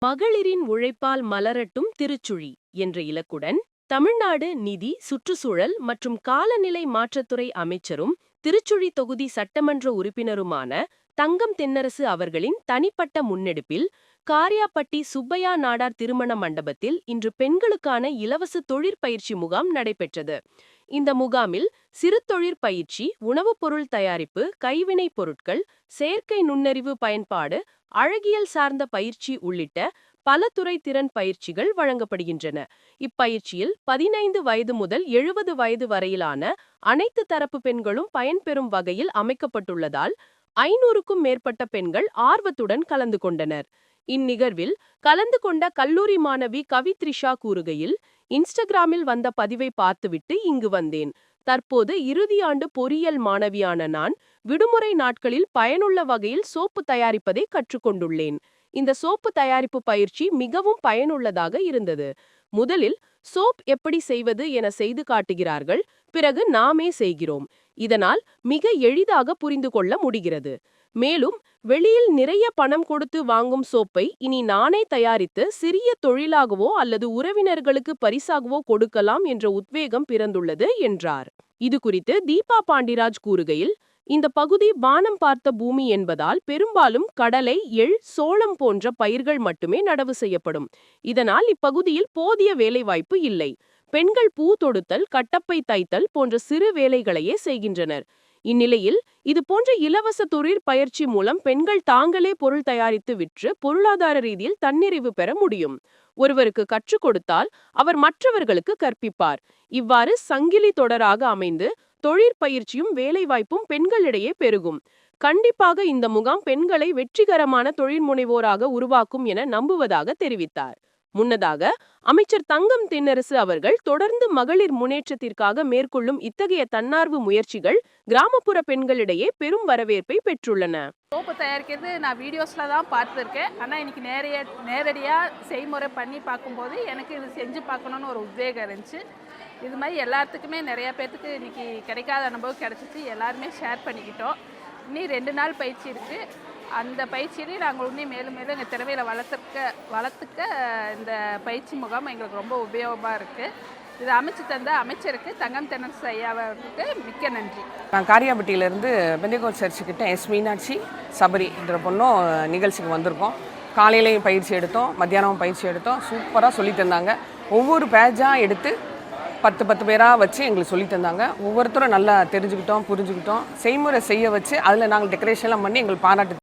மகளிரின் உழைப்பால் மலரட்டும் திருச்சுழி என்ற இலக்குடன் தமிழ்நாடு நிதி, சுற்றுச்சூழல் மற்றும் காலநிலை மாற்றத்துறை அமைச்சரும் திருச்சுழி தொகுதி சட்டமன்ற உறுப்பினருமான தங்கம் தென்னரசு அவர்களின் தனிப்பட்ட முன்னெடுப்பில் காரியாபட்டி சுப்பையா நாடார் திருமண மண்டபத்தில் இன்று பெண்களுக்கான இலவச தொழிற்பயிற்சி முகாம் நடைபெற்றது. இந்த முகாமில் சிறு தொழிற்பயிற்சி, உணவுப் பொருள் தயாரிப்பு, கைவினைப் பொருட்கள், செயற்கை நுண்ணறிவு பயன்பாடு, அழகியல் சார்ந்த பயிற்சி உள்ளிட்ட பல துறை திறன் பயிற்சிகள் வழங்கப்படுகின்றன. இப்பயிற்சியில் 15 வயது முதல் 70 வயது வரையிலான அனைத்து தரப்பு பெண்களும் பயன்பெறும் வகையில் அமைக்கப்பட்டுள்ளதால் 500க்கும் மேற்பட்ட பெண்கள் ஆர்வத்துடன் கலந்து கொண்டனர். இந்நிகழ்வில் கலந்து கொண்ட கல்லூரி மாணவி கவித்ரிஷா கூறுகையில், இன்ஸ்டாகிராமில் வந்த பதிவை பார்த்துவிட்டு இங்கு வந்தேன். தற்போது இறுதியாண்டு பொறியியல் மாணவியான நான் விடுமுறை நாட்களில் பயனுள்ள வகையில் சோப்பு தயாரிப்பதை கற்றுக்கொண்டுள்ளேன். இந்த சோப்பு தயாரிப்பு பயிற்சி மிகவும் பயனுள்ளதாக இருந்தது. முதலில் சோப் எப்படி செய்வது என செய்து காட்டுகிறார்கள், பிறகு நாமே செய்கிறோம். இதனால் மிக எளிதாக புரிந்து கொள்ள முடிகிறது. மேலும் வெளியில் நிறைய பணம் கொடுத்து வாங்கும் சோப்பை இனி நானே தயாரித்து சிறிய தொழிலாகவோ அல்லது உறவினர்களுக்கு பரிசாகவோ கொடுக்கலாம் என்ற உத்வேகம் பிறந்துள்ளது என்றார். இது குறித்து தீபா பாண்டிராஜ் கூறுகையில், இந்த பகுதி வானம் பார்த்த பூமி என்பதால் பெரும்பாலும் கடலை, எள், சோளம் போன்ற பயிர்கள் மட்டுமே நடவு செய்யப்படும். இதனால் இப்பகுதியில் போதிய வேலைவாய்ப்பு இல்லை. பெண்கள் பூ தொடுத்தல், கட்டப்பை தைத்தல் போன்ற சிறு வேலைகளையே செய்கின்றனர். இந்நிலையில் இது போன்ற இலவச தொழிற்பயிற்சி மூலம் பெண்கள் தாங்களே பொருள் தயாரித்து விற்று பொருளாதார ரீதியில் தன்னிறைவு பெற முடியும். ஒருவருக்கு கற்றுக் கொடுத்தால் அவர் மற்றவர்களுக்கு கற்பிப்பார். இவ்வாறு சங்கிலி தொடராக அமைந்து தொழிற்பயிற்சியும் வேலைவாய்ப்பும் பெண்களிடையே பெருகும். கண்டிப்பாக இந்த முகாம் பெண்களை வெற்றிகரமான தொழில் முனைவோராக உருவாக்கும் என நம்புவதாக தெரிவித்தார். முன்னதாக அமைச்சர் தங்கம் தென்னரசு அவர்கள் தொடர்ந்து மகளிர் முன்னேற்றத்திற்காக மேற்கொள்ளும் இத்தகைய தன்னார்வ முயற்சிகள் கிராமப்புற பெண்களிடையே பெரும் வரவேற்பை பெற்றுள்ளன. சோப்பு தயாரிக்கிறது நான் வீடியோஸ்ல தான் பார்த்துருக்கேன். ஆனால் இன்னைக்கு நேரடியாக செய்முறை பண்ணி பார்க்கும்போது எனக்கு இது செஞ்சு பார்க்கணுன்னு ஒரு உத்வேகம் இருந்துச்சு. இது மாதிரி எல்லாத்துக்குமே நிறையா பேர்த்துக்கு இன்னைக்கு கிடைக்காத அனுபவம் கிடைச்சிச்சு. எல்லாருமே ஷேர் பண்ணிக்கிட்டோம். இன்னும் 2 நாள் பயிற்சி இருக்குது. அந்த பயிற்சியிலேயே நாங்கள் இன்னும் மேலும் மேலும் எங்கள் திறமையில வளர்த்துக்க இந்த பயிற்சி முகாம் எங்களுக்கு ரொம்ப உபயோகமாக இருக்குது. இதை அமைச்சு தந்த அமைச்சருக்கு தங்கம் தென்னரசு ஐயாவுக்கு மிக்க நன்றி. நான் காரியாபட்டியிலேருந்து பெந்தேகோஸ்தே சர்ச்சுக்கிட்ட எஸ் மீனாட்சி சபரி என்ற பொண்ணும் நிகழ்ச்சிக்கு வந்திருக்கோம். காலையிலையும் பயிற்சி எடுத்தோம், மத்தியானமும் பயிற்சி எடுத்தோம். சூப்பராக சொல்லி தந்தாங்க. ஒவ்வொரு பேட்சாக எடுத்து 10 பேராக வச்சு எங்களுக்கு சொல்லி தந்தாங்க. ஒவ்வொருத்தரும் நல்லா தெரிஞ்சுக்கிட்டோம், புரிஞ்சுக்கிட்டோம். செய்முறை செய்ய வச்சு அதில் நாங்கள் டெக்கரேஷன்லாம் பண்ணி எங்களுக்கு பாராட்டு